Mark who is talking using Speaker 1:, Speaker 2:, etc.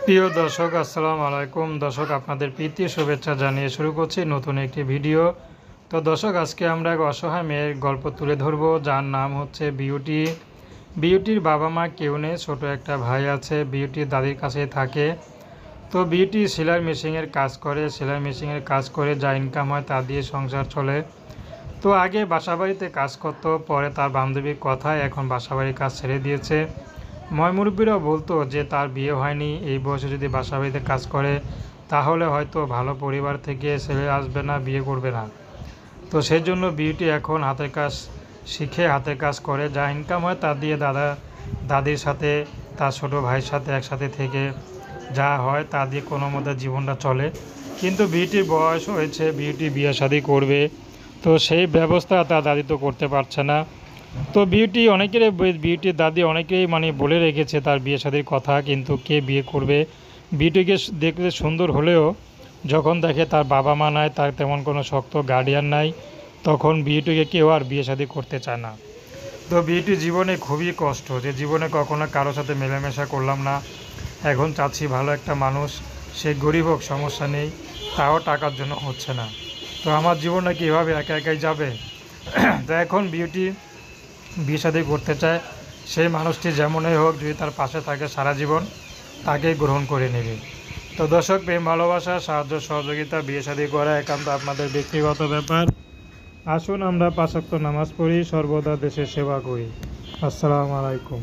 Speaker 1: প্রিয় দর্শক, আসসালামু আলাইকুম। দর্শক, আপনাদের প্রীতি শুভেচ্ছা জানিয়ে শুরু করছি নতুন একটি ভিডিও। তো দর্শক, আজকে আমরা এক অসহায় মেয়ের গল্প তুলে ধরব, যার নাম হচ্ছে বিউটি। বিউটির বাবা মা কেউ নেই, ছোটো একটা ভাই আছে। বিউটির দাদির কাছে থাকে। তো বিউটি সেলাই মেশিনের কাজ করে। সেলাই মেশিনের কাজ করে যা ইনকাম হয় তা দিয়ে সংসার চলে। তো আগে বাসাবাড়িতে কাজ করতো, পরে তার বান্ধবীর কথায় এখন বাসাবাড়ির কাজ ছেড়ে দিয়েছে। ময়মুরব্বীরাও বলতো যে তার বিয়ে হয়নি, এই বয়সে যদি বাসাবাড়িতে কাজ করে তাহলে হয়তো ভালো পরিবার থেকে ছেলে আসবে না, বিয়ে করবে না। তো সেই জন্য বিউটি এখন হাতের কাজ শিখে হাতের কাজ করে, যা ইনকাম হয় তা দিয়ে দাদির সাথে তার ছোটো ভাইয়ের সাথে একসাথে থেকে যা হয় তা দিয়ে কোনো মতে জীবনটা চলে। কিন্তু বিউটির বয়স হয়েছে, বিউটি বিয়ে শাদী করবে, তো সেই ব্যবস্থা তার দাদি তো করতে পারছে না। তো বিউটির দাদি অনেকেই বলে রেখেছে তার বিয়ে শাদীর কথা, কিন্তু কে বিয়ে করবে? বিউটিকে দেখতে সুন্দর হলেও যখন দেখে তার বাবা মা নাই, তার তেমন কোনো শক্ত গার্ডিয়ান নাই, তখন বিউটিকে কেউ আর বিয়ে শাদী করতে চায় না। তো বিউটির জীবনে খুবই কষ্ট, যে জীবনে কখনো কারোর সাথে মেলামেশা করলাম না। এখন চাচ্ছি ভালো একটা মানুষ, সে গরিব হোক সমস্যা নেই, তাও টাকার জন্য হচ্ছে না। তো আমার জীবনটা কীভাবে একা একাই যাবে? তো এখন বিউটি বিয়ে শাদী করতে চায়, সেই মানুষটি যেমনই হোক যদি তার পাশে থাকে সারা জীবন, তাকেই গ্রহণ করে নেবে। তো দর্শক, প্রেম ভালোবাসা সাহায্য সহযোগিতা বিয়ে শাদী করা একান্ত আপনাদের ব্যক্তিগত ব্যাপার। আসুন আমরা 5 ওয়াক্ত নামাজ পড়ি, সর্বদা দেশের সেবা করি। আসসালামু আলাইকুম।